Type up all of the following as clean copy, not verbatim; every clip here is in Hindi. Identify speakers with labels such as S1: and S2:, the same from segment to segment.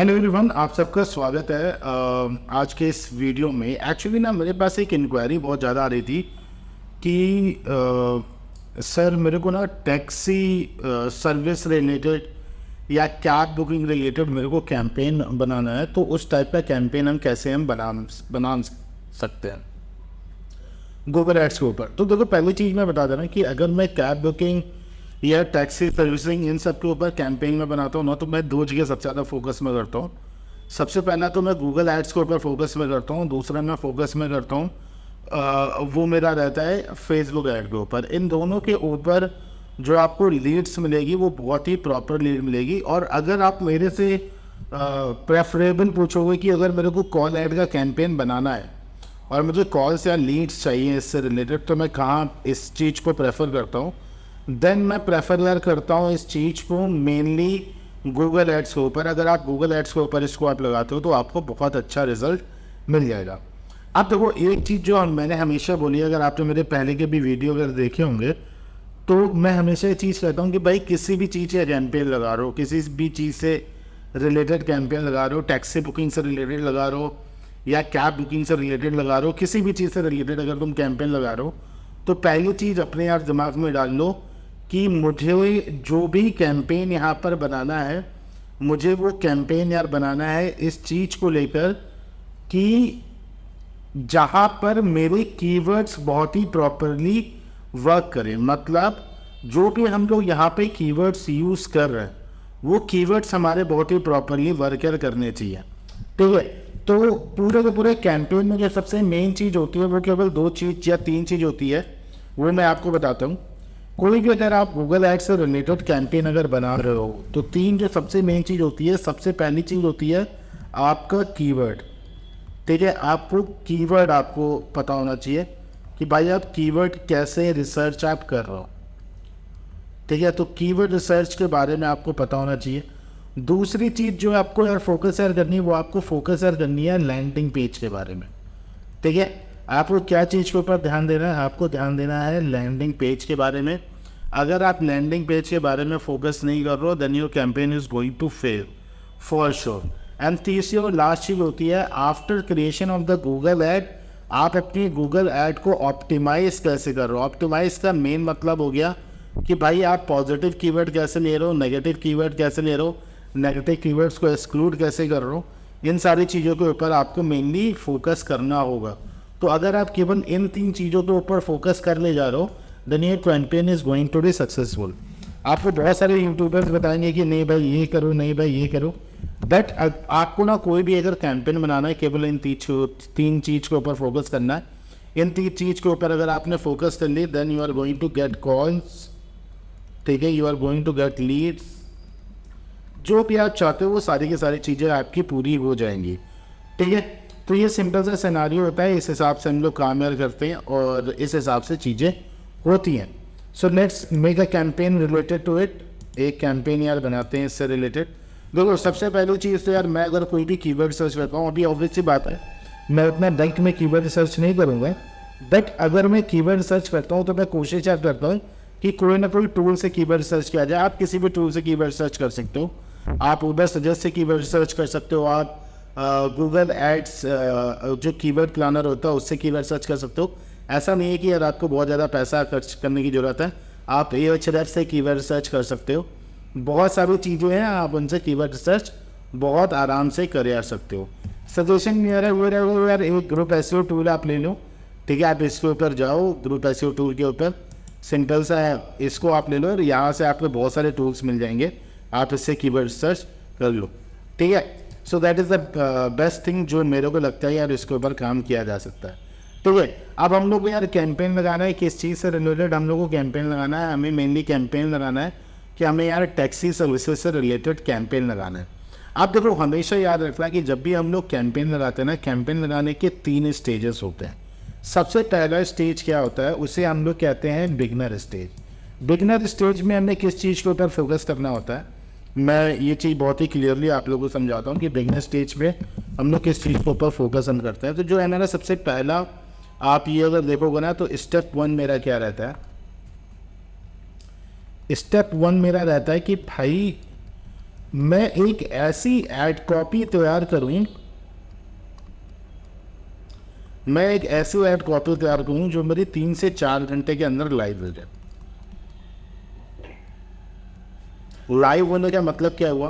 S1: हेलो एवरीवन, आप सबका स्वागत है आज के इस वीडियो में। एक्चुअली ना मेरे पास एक इंक्वायरी बहुत ज़्यादा आ रही थी कि सर मेरे को ना टैक्सी सर्विस रिलेटेड या कैब बुकिंग रिलेटेड मेरे को कैंपेन बनाना है। तो उस टाइप का कैंपेन हम कैसे बना सकते हैं गूगल एड्स के ऊपर। तो देखो, पहली चीज़ मैं बता दे रहा हूँ कि अगर मैं कैब बुकिंग या टैक्सी सर्विसिंग इन सब के ऊपर कैंपेन में बनाता हूँ ना, तो मैं दो चीज़ें सबसे ज़्यादा फोकस में करता हूँ। सबसे पहला तो मैं गूगल एड्स के ऊपर फोकस में करता हूँ, दूसरा मैं फोकस में करता हूँ वो मेरा रहता है फेसबुक ऐड के ऊपर। इन दोनों के ऊपर जो आपको लीड्स मिलेगी वो बहुत ही प्रॉपर लीड मिलेगी। और अगर आप मेरे से प्रेफरेबल पूछोगे कि अगर मेरे को कॉल ऐड का कैंपेन बनाना है और मुझे कॉल्स या लीड्स चाहिए इससे रिलेटेड, तो मैं कहाँ इस चीज़ को प्रेफर करता हूँ। देन मैं प्रेफर करता हूँ इस चीज़ को मेनली गूगल एड्स के ऊपर। अगर आप गूगल एड्स के ऊपर इसको आप लगाते हो तो आपको बहुत अच्छा रिजल्ट मिल जाएगा। अब देखो, एक चीज़ जो मैंने हमेशा बोली, अगर आपने मेरे पहले के भी वीडियो अगर देखे होंगे, तो मैं हमेशा ये चीज़ कहता हूँ कि भाई किसी भी चीज़ से कैंपेन लगा रहे हो, किसी भी चीज़ से रिलेटेड कैंपेन लगा रहे हो, टैक्सी बुकिंग से रिलेटेड लगा रहे हो या कैब बुकिंग से रिलेटेड लगा रहे हो, किसी भी चीज़ से रिलेटेड अगर तुम कैंपेन लगा रहे हो, तो पहली चीज़ अपने यार दिमाग में डाल लो कि मुझे जो भी कैंपेन यहाँ पर बनाना है, मुझे वो कैंपेन यार बनाना है इस चीज़ को लेकर कि जहाँ पर मेरे कीवर्ड्स बहुत ही प्रॉपरली वर्क करें। मतलब जो भी हम लोग यहाँ पे कीवर्ड्स यूज़ कर रहे हैं वो कीवर्ड्स हमारे बहुत ही प्रॉपरली वर्क करने चाहिए। ठीक है, तो पूरे के पूरे कैंपेन में जो सबसे मेन चीज़ होती है वो केवल दो चीज़ या तीन चीज़ होती है, वो मैं आपको बताता हूँ। कोई भी अगर आप गूगल एड्स से रिलेटेड कैंपेन अगर बना रहे हो तो तीन जो सबसे मेन चीज़ होती है, सबसे पहली चीज़ होती है आपका कीवर्ड। ठीक है, आपको कीवर्ड आपको पता होना चाहिए कि भाई आप कीवर्ड कैसे रिसर्च आप कर रहे हो। ठीक है, तो कीवर्ड रिसर्च के बारे में आपको पता होना चाहिए। दूसरी चीज़ जो आपको यार फोकस यार करनी है, वो आपको फोकस यार करनी है लैंडिंग पेज के बारे में। ठीक है, आपको क्या चीज़ के ऊपर ध्यान देना है, आपको ध्यान देना है लैंडिंग पेज के बारे में। अगर आप लैंडिंग पेज के बारे में फोकस नहीं कर रहे हो, then your campaign is going to fail for sure. And तीसरी और लास्ट चीज़ होती है after creation of the Google ad, आप अपनी गूगल ऐड को ऑप्टिमाइज कैसे कर रहे हो। ऑप्टिमाइज का मेन मतलब हो गया कि भाई आप पॉजिटिव कीवर्ड कैसे ले रहे हो, नेगेटिव कीवर्ड कैसे ले रहे हो, नेगेटिव कीवर्ड्स को एक्सक्लूड कैसे कर रहे हो। इन सारी चीज़ों के ऊपर आपको मेनली फोकस करना होगा। तो अगर आप केवल इन तीन चीज़ों के ऊपर फोकस कर ले जा रहे हो, देन ये campaign is going to be successful. आपको बहुत सारे यूट्यूबर्स बताएंगे कि नहीं भाई ये करो, नहीं भाई ये करो, बट आपको ना कोई भी अगर कैंपेन बनाना है, केवल इन तीन चीज़ के ऊपर फोकस करना है। इन तीन चीज़ के ऊपर अगर आपने फोकस कर ली, then you are going to get calls. ठीक है, you are going to get leads. जो भी आप चाहते हो वो सारी की सारी चीज़ें आपकी पूरी हो जाएंगी। ठीक है, तो ये सिंपल सा सिनेरियो होता है, इस हिसाब से हम लोग काम यार करते हैं और इस हिसाब से चीज़ें होती हैं। So let's make a campaign related to it. एक कैंपेन यार बनाते हैं इससे रिलेटेड। देखो, सबसे पहली चीज़ तो यार मैं अगर कोई भी कीवर्ड सर्च करता हूँ, अभी ऑब्वियस सी बात है मैं अपना बैंक में कीवर्ड सर्च नहीं करूँगा, बट अगर मैं कीवर्ड सर्च करता हूँ तो मैं कोशिश यार करता हूँ कि कोई ना कोई टूल से कीवर्ड सर्च किया जाए। आप किसी भी टूल से कीवर्ड सर्च कर सकते हो, आप उबर सजेस्ट से कीवर्ड सर्च कर सकते हो, आप गूगल एड्स जो कीवर्ड प्लानर होता है उससे कीवर्ड सर्च कर सकते हो। ऐसा नहीं है कि यार आपको बहुत ज़्यादा पैसा खर्च करने की ज़रूरत है, आप Ahrefs से कीवर्ड सर्च कर सकते हो। बहुत सारी चीज़ें हैं, आप उनसे कीवर्ड सर्च बहुत आराम से कर सकते हो। सजेशन मेरा वो यार एक ग्रुप एसईओ टूल आप ले लो। ठीक है, आप इसके ऊपर जाओ, ग्रुप एसईओ टूल के ऊपर सिंपल सा है, इसको आप ले लो और यहाँ से आपको बहुत सारे टूल्स मिल जाएंगे, आप इससे कीवर्ड सर्च कर लो। ठीक है, so that is the best thing जो मेरे को लगता है यार इसके ऊपर काम किया जा सकता है। ठीक है, अब हम लोग को यार कैंपेन लगाना है, किस चीज़ से रिलेटेड हम लोग को कैंपेन लगाना है। हमें मेनली कैंपेन लगाना है कि हमें यार टैक्सी सर्विसेज से रिलेटेड कैंपेन लगाना है। आप देखो, हमेशा याद रखना कि जब भी हम लोग कैंपेन लगाते हैं ना, कैंपेन लगाने के तीन स्टेजेस होते हैं। सबसे पहला स्टेज क्या होता है, उसे हम लोग कहते हैं बिगनर स्टेज। बिगनर स्टेज में हमें किस चीज़ के ऊपर फोकस करना होता है, मैं ये चीज़ बहुत ही क्लियरली आप लोगों को समझाता हूँ कि बिगनर स्टेज में हम लोग किस चीज़ के ऊपर फोकस हम करते हैं। तो जो है मेरा सबसे पहला, आप ये अगर देखोगे ना, तो स्टेप 1 मेरा क्या रहता है, स्टेप 1 मेरा रहता है कि भाई मैं एक ऐसी ऐड कॉपी तैयार करूं, मैं एक ऐसी ऐड कॉपी तैयार करूं जो मेरी 3 से 4 घंटे के अंदर लाइव हो जाए। लाइव होने का मतलब क्या हुआ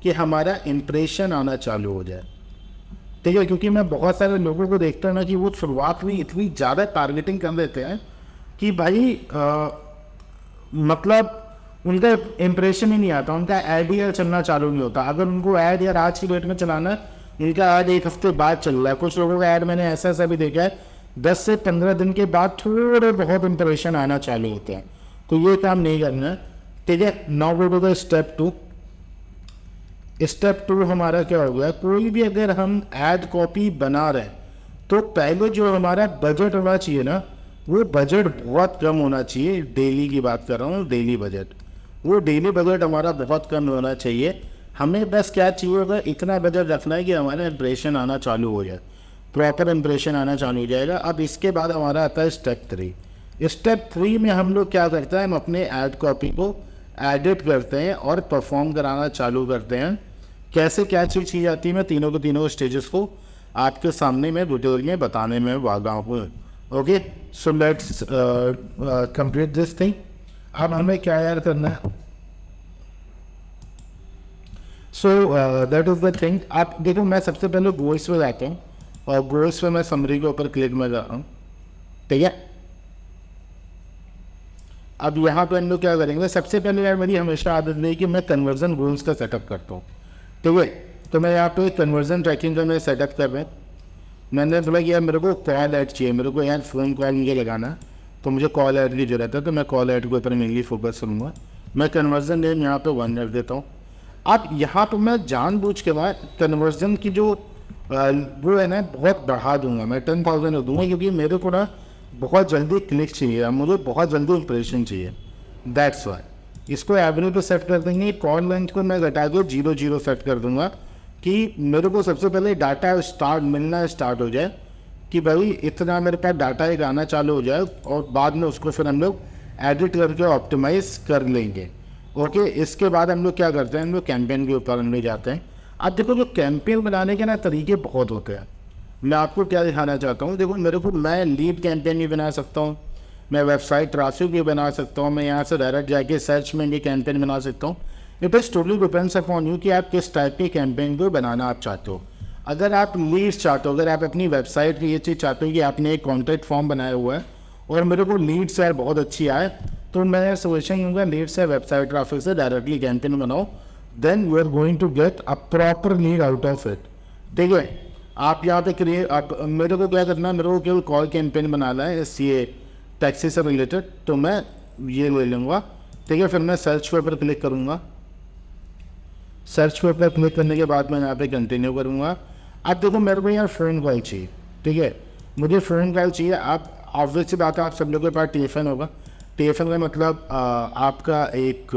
S1: कि हमारा इंप्रेशन आना चालू हो जाए। ठीक है, क्योंकि मैं बहुत सारे लोगों को देखता हूँ ना कि वो शुरुआत में इतनी ज़्यादा टारगेटिंग कर देते हैं कि भाई मतलब उनका इंप्रेशन ही नहीं आता, उनका ऐड ही चलना चालू नहीं होता। अगर उनको ऐड यार आज की डेट में चलाना है, इनका ऐड एक हफ्ते बाद चल रहा है। कुछ लोगों का ऐड मैंने ऐसा भी देखा है 10 से 15 दिन के बाद थोड़े बहुत इंप्रेशन आना चालू होते हैं। तो ये काम नहीं करना है। ठीक है, now go to the step 2। Step 2 हमारा क्या हो गया, कोई भी अगर हम ऐड कॉपी बना रहे हैं तो पहले जो हमारा बजट होना चाहिए ना, वो बजट बहुत कम होना चाहिए। डेली की बात कर रहा हूँ, डेली बजट, वो डेली बजट हमारा बहुत कम होना चाहिए। हमें बस क्या चाहिए होगा, इतना बजट रखना है कि हमारा इंप्रेशन आना चालू हो जाए, प्रॉपर इंप्रेशन आना चालू हो जाएगा। अब इसके बाद हमारा आता है स्टेप 3। स्टेप 3 में हम लोग क्या करते हैं, हम अपने ऐड कॉपी को एडिट करते हैं और परफॉर्म कराना चालू करते हैं। कैसे क्या चीज़ आती है, मैं तीनों स्टेजेस को आपके सामने में वीडियो में बताने में वादा हूँ। Okay, so let's complete this thing. अब हमें क्या यार करना है, so that is the thing. आप देखो, मैं सबसे पहले गोल्स पे जाता हूँ और गोल्स पे मैं समरी के ऊपर क्लिक में जा रहा हूँ। ठीक है, अब यहाँ पे हम लोग क्या करेंगे, सबसे पहले यार मेरी हमेशा आदत नहीं कि मैं कन्वर्जन गोल्स का सेटअप करता हूँ। ठीक है, तो मैं यहाँ पे कन्वर्जन ट्रैकिंग का मैं सेटअप कर रहा हूँ। मैंने बोला कि यार मेरे को कॉल ऐड चाहिए, मेरे को यार फ़ोन कॉल मुझे लगाना, तो मुझे कॉल ऐड की जरूरत है। तो मैं कॉल ऐड के ऊपर मेनली फोकस करूँगा। मैं कन्वर्जन नेम यहाँ पे 1 रख देता हूँ। अब यहाँ पे मैं जानबूझ के बाद कन्वर्जन की जो वो है ना बहुत बढ़ा दूंगा, मैं 10,000 दूंगा, क्योंकि मेरे को ना बहुत जल्दी क्लिक चाहिए, मुझे बहुत जल्दी इंप्रेशन चाहिए। दैट्स वाई इसको एवरेज पे सेट कर देंगे। कॉल लेंथ को मैं घटा के 0 सेट कर दूंगा कि मेरे को सबसे पहले डाटा मिलना स्टार्ट हो जाए, कि भाई इतना मेरे पास डाटा एक आना चालू हो जाए, और बाद में उसको फिर हम लोग एडिट करके ऑप्टिमाइज कर लेंगे। ओके, इसके बाद हम लोग क्या करते हैं, हम लोग कैंपेन के ऊपर हम लोग जाते हैं। अब देखो, जो कैंपेन बनाने के ना तरीके बहुत होते हैं। मैं आपको क्या दिखाना चाहता हूँ, देखो मेरे को, मैं लीड कैंपेन भी बना सकता हूँ, मैं वेबसाइट ट्रैफिक भी बना सकता हूँ, मैं यहाँ से डायरेक्ट जाके सर्च में भी कैंपेन बना सकता हूँ। It is totally depends upon you कि आप किस टाइप के कैंपेन को बनाना आप चाहते हो। अगर आप लीड्स चाहते हो, अगर आप अपनी वेबसाइट की ये चीज़ चाहते हो कि आपने एक कॉन्टैक्ट फॉर्म बनाया हुआ है और मेरे को लीड्स यार बहुत अच्छी आए, तो मैं सजेशन दूंगा लीड से वेबसाइट ट्रैफिक से डायरेक्टली कैंपेन बनाओ, then you are going to get a proper lead out of it. ठीक है, आप यहाँ पे क्रिएट, आप मेरे को क्या करना है, मेरे को केवल कॉल कैंपेन बनाना है ये टैक्सी से रिलेटेड, तो मैं ये ले लूँगा। ठीक है, फिर मैं सर्च के ऊपर क्लिक करूँगा। सर्च के ऊपर क्लिक करने के बाद मैं यहाँ पे कंटिन्यू करूँगा। अब देखो, मेरे को यहाँ फ़ोन कॉल चाहिए। ठीक है, मुझे फ़ोन कॉल चाहिए। आप ऑब्वियस सी बात है, आप सब लोगों के पास टेलीफोन होगा। टेलीफोन का मतलब आपका एक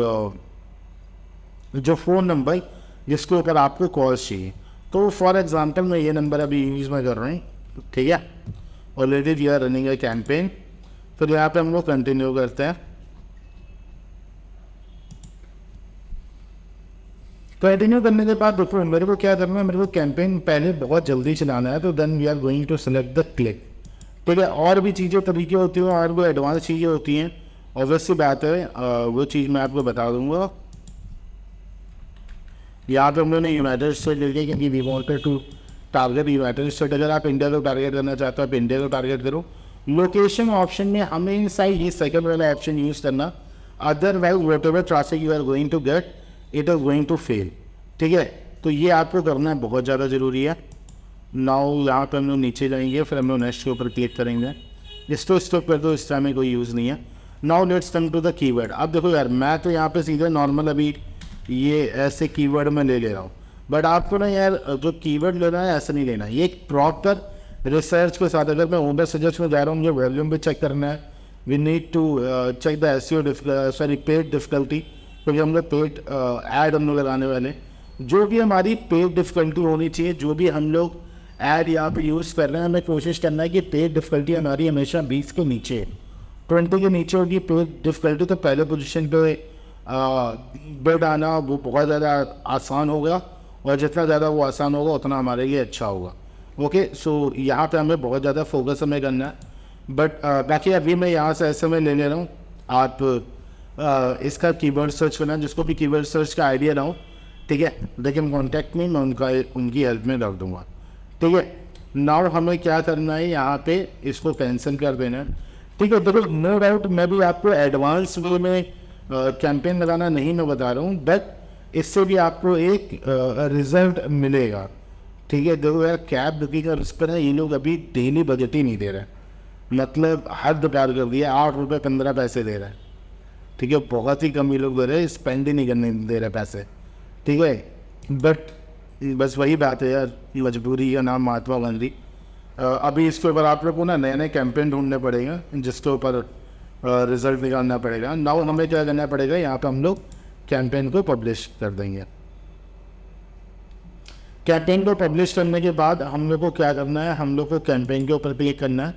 S1: जो फ़ोन नंबर जिसके ऊपर आपको कॉल चाहिए। तो फॉर एग्जांपल मैं ये नंबर अभी यूज़ में कर रहा हूँ। ठीक है, already we are running a campaign. फिर यहाँ पे हम लोग कंटिन्यू करते हैं। कंटिन्यू करने के बाद देखो मेरे को क्या करना है, मेरे को कैंपेन पहले बहुत जल्दी चलाना है, तो then we are going to select the click. ठीक है, और भी चीज़ें तरीके होती हैं और वो एडवांस चीज़ें होती हैं, ऑब्वियसली बात है, वो चीज़ मैं आपको बता दूंगा। यहाँ पे हम लोगों ने यूनाइटेड स्टेट ले लिया क्योंकि we wanted to target United State. अगर आप इंडिया को टारगेट करना चाहते हो, आप इंडिया को टारगेट करो। लोकेशन ऑप्शन में हमेशा ये सेकंड वाला ऑप्शन यूज़ करना, otherwise whatever traffic you are going to get it is going to fail. ठीक है, तो ये आपको करना है, बहुत ज़्यादा ज़रूरी है। नाउ यहाँ पर हम लोग नीचे जाएंगे, फिर हम लोग नेक्स्ट के ऊपर क्लिक करेंगे। स्टॉप कर दो, इस टाइम में कोई यूज़ नहीं है। Now let's come to the keyword. अब देखो यार, मैं तो यहाँ पे सीधे नॉर्मल अभी ये ऐसे कीवर्ड में ले रहा हूँ, बट आपको ना यार जो कीवर्ड लेना है ऐसा नहीं लेना है, ये एक प्रॉपर रिसर्च के साथ। अगर मैं ओवर सजेस्ट में जा रहा हूँ, मुझे वॉल्यूम भी चेक करना है। We need to check the SEO sorry paid difficulty, क्योंकि हम लोग पेड ऐड हम लोग लगाने वाले। जो भी हमारी पेड डिफिकल्टी होनी चाहिए, जो भी हम लोग ऐड यहाँ पे यूज़ कर रहे हैं, हमें कोशिश करना है कि पेड डिफिकल्टी हमारी हमेशा 20 के नीचे, 20 के नीचे होगी पेड डिफिकल्टी, तो पहले पोजीशन पे बिड आना वो बहुत ज़्यादा आसान होगा, और जितना ज़्यादा वो आसान होगा उतना हमारे लिए अच्छा होगा। ओके, सो यहाँ पे हमें बहुत ज़्यादा फोकस हमें करना है। बट बाकी अभी मैं यहाँ से ऐसे में ले ले रहा हूँ, आप इसका कीवर्ड सर्च करना, जिसको भी कीवर्ड सर्च का आइडिया ना हो, ठीक है, लेकिन कॉन्टैक्ट में मैं उनकी हेल्प में रख दूँगा। ठीक है, नाउ हमें क्या करना है, यहाँ पे इसको कैंसिल कर देना है। ठीक है, देखो नो डाउट मैं भी आपको एडवांस वे में कैंपेन लगाना नहीं मैं बता रहा हूँ, बट इससे भी आपको एक रिजल्ट मिलेगा। ठीक है, देखो यार कैब बुकिंग का उस पर है, ये लोग अभी डेली बजट ही नहीं दे रहे, मतलब हद पार कर दिया, 8 रुपये 15 पैसे दे रहे हैं। ठीक है, बहुत ही कम ये लोग दे रहे हैं, स्पेंड ही नहीं करने दे रहे पैसे। ठीक है, बट बस वही बात है यार, मजबूरी का नाम महात्मा गांधी। अभी इसके ऊपर आप लोग को ना नए नए कैंपेन ढूंढने पड़ेगा, जिसके ऊपर रिजल्ट निकालना पड़ेगा। नाउ हमें क्या करना पड़ेगा, यहाँ पे हम लोग कैंपेन को पब्लिश कर देंगे। कैंपेन को पब्लिश करने के बाद हम लोग को क्या करना है, हम लोग को कैंपेन के ऊपर क्लिक करना है।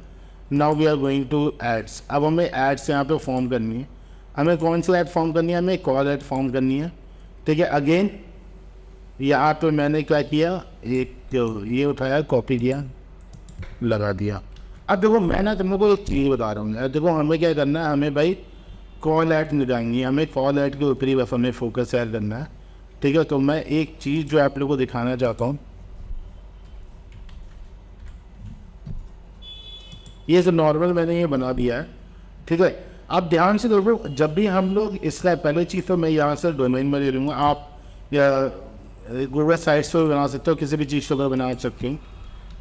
S1: Now we are going to ads. अब हमें एड्स यहाँ पे फॉर्म करनी है। हमें कौन सी ऐड फॉर्म करनी है, हमें कॉल ऐड फॉर्म करनी है। ठीक है, अगेन यहाँ पे मैंने क्या किया, एक ये उठाया, कॉपी किया, लगा दिया। अब देखो मैं ना तुम लोग को एक चीज़ बता रहा हूँ यार, देखो हमें क्या करना है, हमें भाई कॉल ऐड लगाएंगे, हमें कॉल ऐड के ऊपर ही बस हमें फोकस ऐड करना है। ठीक है, तो मैं एक चीज़ जो आप लोग को दिखाना चाहता हूँ, ये जो नॉर्मल मैंने ये बना दिया है। ठीक है, अब ध्यान से देखो, जब भी हम लोग इसका पहले चीज़ तो मैं यहाँ से डोमेन में ले लूँगा, आप या गूगल साइट्स पर बना सकते हो, किसी भी चीज़ पर बना सकते हो।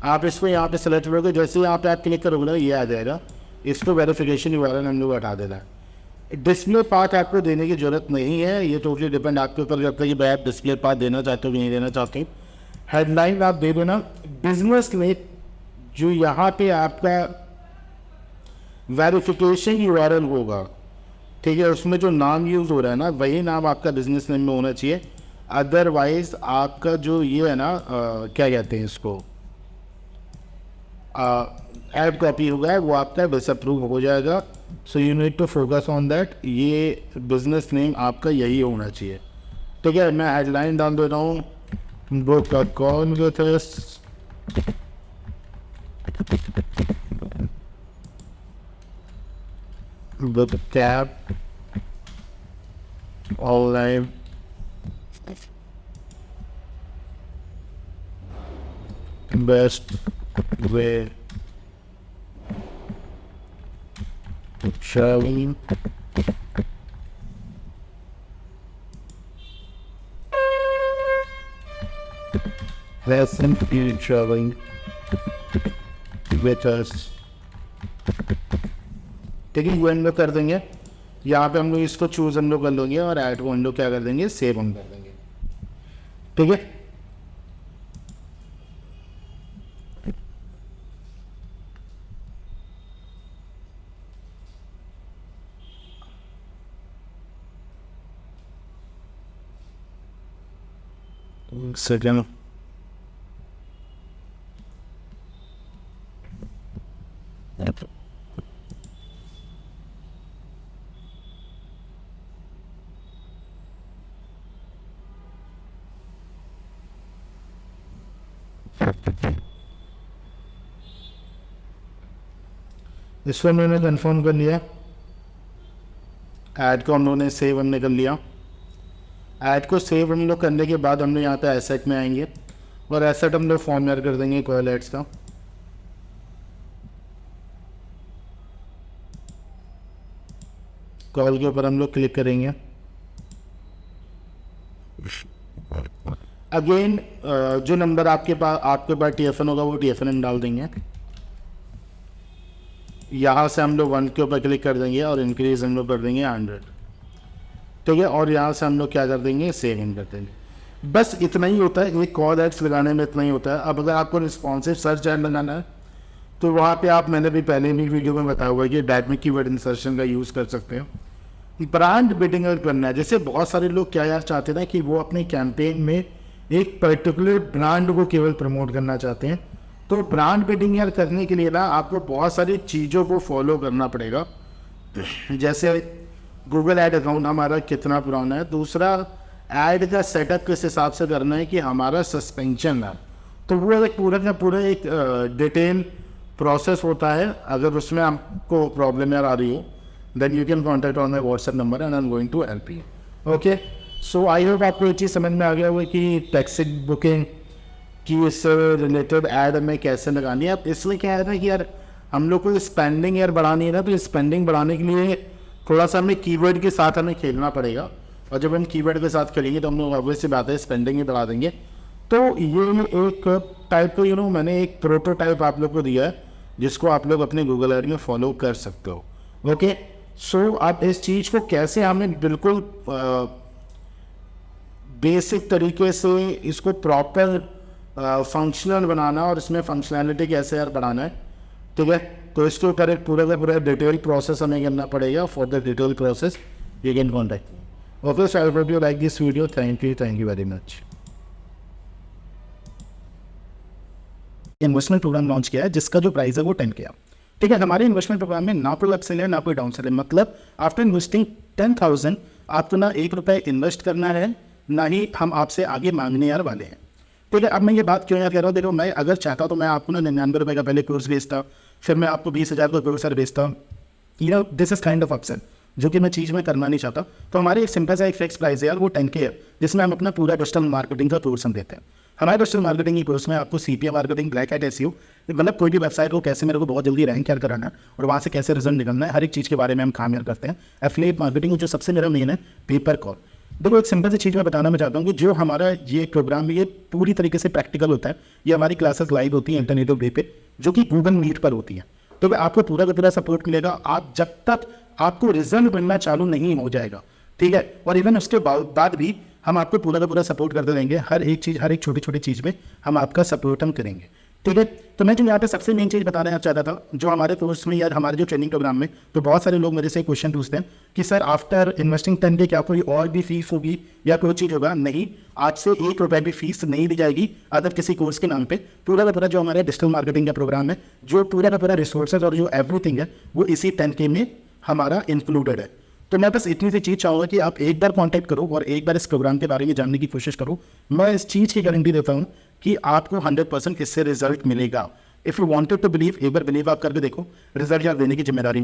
S1: आप इसको यहाँ पे सेलेक्ट करोगे, जैसे ही यहाँ पे आप क्लिक करोगे ना ये आ जाएगा, इसको वेरिफिकेशन URL हम लोग हटा देना है। डिस्प्ले पाथ आपको देने की जरूरत नहीं है, ये टोटली डिपेंड आपके ऊपर करता है कि भाई आप डिस्प्ले पाथ देना चाहते हो कि नहीं देना चाहते हो। हेडलाइन आप दे दो ना बिजनेस में, जो यहाँ पे आपका वेरिफिकेशन URL होगा, ठीक है, उसमें जो नाम यूज़ हो रहा है ना वही नाम आपका बिजनेस नेम में होना चाहिए। अदरवाइज आपका जो ये है ना क्या कहते हैं इसको, ऐड कॉपी होगा है वो आपका डिसअप्रूव हो जाएगा। So you need to focus on that, ये बिजनेस नेम आपका यही होना चाहिए। ठीक है, मैं हेडलाइन डाल दे रहा हूँ, book a call with us with cab online best way to traveling lesson in traveling with us। ठीक है, वो हम लोग कर देंगे। यहाँ पे हम लोग इसको चूज हम लोग कर लेंगे और ऐड को हम लोग क्या कर देंगे, सेव हम कर देंगे। ठीक है, सेकेंड इसको मैंने कंफर्म कर लिया। ऐड को हम लोगों ने सेव हमने कर लिया। ऐड को सेव हम लोग करने के बाद हम लोग यहाँ पे एसेट में आएंगे और एसेट हम लोग फॉर्मेट कर देंगे कॉल एड्स का। कॉल के ऊपर हम लोग क्लिक करेंगे। अगेन जो नंबर आपके पास TFN होगा वो TFN डाल देंगे। यहाँ से हम लोग 1 के ऊपर क्लिक कर देंगे और इंक्रीज हम लोग कर देंगे 100। ठीक है, और यहाँ से हम लोग क्या कर देंगे, सेव इन कर देंगे। बस इतना ही होता है, एक कॉल एड्स लगाने में इतना ही होता है। अब अगर आपको रिस्पॉन्सिव सर्च एड लगाना है तो वहाँ पे आप, मैंने भी पहले भी वीडियो में बताया हुआ है कि डायनेमिक कीवर्ड इंसर्शन का यूज़ कर सकते हो। ब्रांड बिल्डिंग करना है, जैसे बहुत सारे लोग क्या यार चाहते हैं कि वो अपने कैंपेन में एक पर्टिकुलर ब्रांड को केवल प्रमोट करना चाहते हैं। तो ब्रांड बिल्डिंग यार करने के लिए ना आपको बहुत सारी चीज़ों को फॉलो करना पड़ेगा। जैसे गूगल ऐड अकाउंट हमारा कितना पुराना है, दूसरा ऐड का सेटअप किस हिसाब से करना है कि हमारा सस्पेंशन है, तो वो एक पूरा का पूरा एक डिटेल प्रोसेस होता है। अगर उसमें आपको प्रॉब्लम यार आ रही हो then you can contact on my WhatsApp number and I am going to help you. Okay, so I hope आपको ये चीज़ समझ में आ गया हुआ कि टैक्सी बुकिंग की इससे रिलेटेड ऐड हमें कैसे लगानी है। अब इसलिए क्या है ना कि यार हम लोग को स्पेंडिंग यार बढ़ानी है ना, तो स्पेंडिंग बढ़ाने के लिए थोड़ा सा हमें कीवर्ड के साथ हमें खेलना पड़ेगा, और जब हम कीवर्ड के साथ खेलेंगे तो हम लोग ऑब्वियसली बात है स्पेंडिंग ही बढ़ा देंगे। तो ये एक टाइप का मैंने एक प्रोटोटाइप आप लोग को दिया है जिसको आप लोग अपने गूगल ऐड में फॉलो कर सकते हो। ओके, सो आप इस चीज़ को कैसे हमें बिल्कुल बेसिक तरीके से इसको प्रॉपर फंक्शनल बनाना और इसमें फंक्शनैलिटी कैसे यार बढ़ाना है, ठीक है। तो इसके ऊपर एक पूरा का पूरा डिटेल प्रोसेस हमें करना पड़ेगा। For the detail process you can contact. Okay, so I hope you like this video. Thank you very much. Investment programme launch किया है जिसका जो प्राइस है वो 10K है, ठीक है। हमारे इन्वेस्टमेंट प्रोग्राम में ना कोई अपसेल है ना कोई डाउनसेल है, मतलब आफ्टर इन्वेस्टिंग 10,000 आपको ना 1 रुपये इन्वेस्ट करना है, ना ही हम आपसे आगे मांगने यार वाले हैं, ठीक है। अब मैं ये बात क्यों यार कह रहा हूँ, देखो मैं अगर चाहता तो मैं आपको ना 99 रुपये का पहले कोर्स बेचता, फिर मैं आपको 20,000 का कोर्स बेचता, this is kind of upsell, जो कि मैं चीज़ में करना नहीं चाहता। तो हमारे एक सिंपल सा एक फिक्स प्राइस है यार, वो 10K है, जिसमें हम अपना पूरा डिजिटल मार्केटिंग का कोर्स हम देते हैं। हमारे डिजिटल मार्केटिंग की कोर्स में आपको CPA marketing, black hat SEO, मतलब कोई भी वेबसाइट को कैसे मेरे को बहुत जल्दी रैंक यार कराना है और वहाँ से कैसे रिजल्ट निकलना है, हर एक चीज़ के बारे में हम काम यार करते हैं। एफिलिएट मार्केटिंग जो सबसे मेरा मेन है, पेपर कॉल। देखो एक सिंपल सी चीज़ मैं बताना मैं चाहता हूँ कि जो हमारा ये प्रोग्राम ये पूरी तरीके से प्रैक्टिकल होता है। ये हमारी क्लासेस लाइव होती है इंटरनेटिव डे पे, जो कि गूगल मीट पर होती है। तो आपको पूरा का पूरा सपोर्ट मिलेगा, आप जब तक आपको रिजल्ट बनना चालू नहीं हो जाएगा, ठीक है। और इवन उसके बाद भी हम आपको पूरा का पूरा सपोर्ट करते रहेंगे, हर एक चीज़, हर एक छोटी छोटी चीज़ में हम आपका सपोर्ट हम करेंगे, ठीक है। तो मैं जो यहाँ पे सबसे मेन चीज़ बताना चाहता था, जो हमारे कोर्स में या हमारे जो ट्रेनिंग प्रोग्राम में, तो बहुत सारे लोग मेरे से क्वेश्चन पूछते हैं कि सर आफ्टर इन्वेस्टिंग 10K क्या कोई और भी फीस होगी या कोई चीज़ होगा? नहीं, आज से 1 रुपये भी फीस नहीं दी जाएगी अदर किसी कोर्स के नाम पे। पूरा का पूरा जो हमारे डिजिटल मार्केटिंग का प्रोग्राम है, जो पूरा का पूरा रिसोर्सेज और जो एवरीथिंग है, वो इसी 10K में हमारा इंक्लूडेड है। तो मैं बस इतनी सी चीज़ चाहूँगा कि आप एक बार कांटेक्ट करो और एक बार इस प्रोग्राम के बारे में जानने की कोशिश करो। मैं इस चीज़ की गारंटी देता हूँ कि आपको 100% इससे रिजल्ट मिलेगा। If you wanted to believe, एक बार बिलीव आप करके देखो, रिजल्ट यार देने की जिम्मेदारी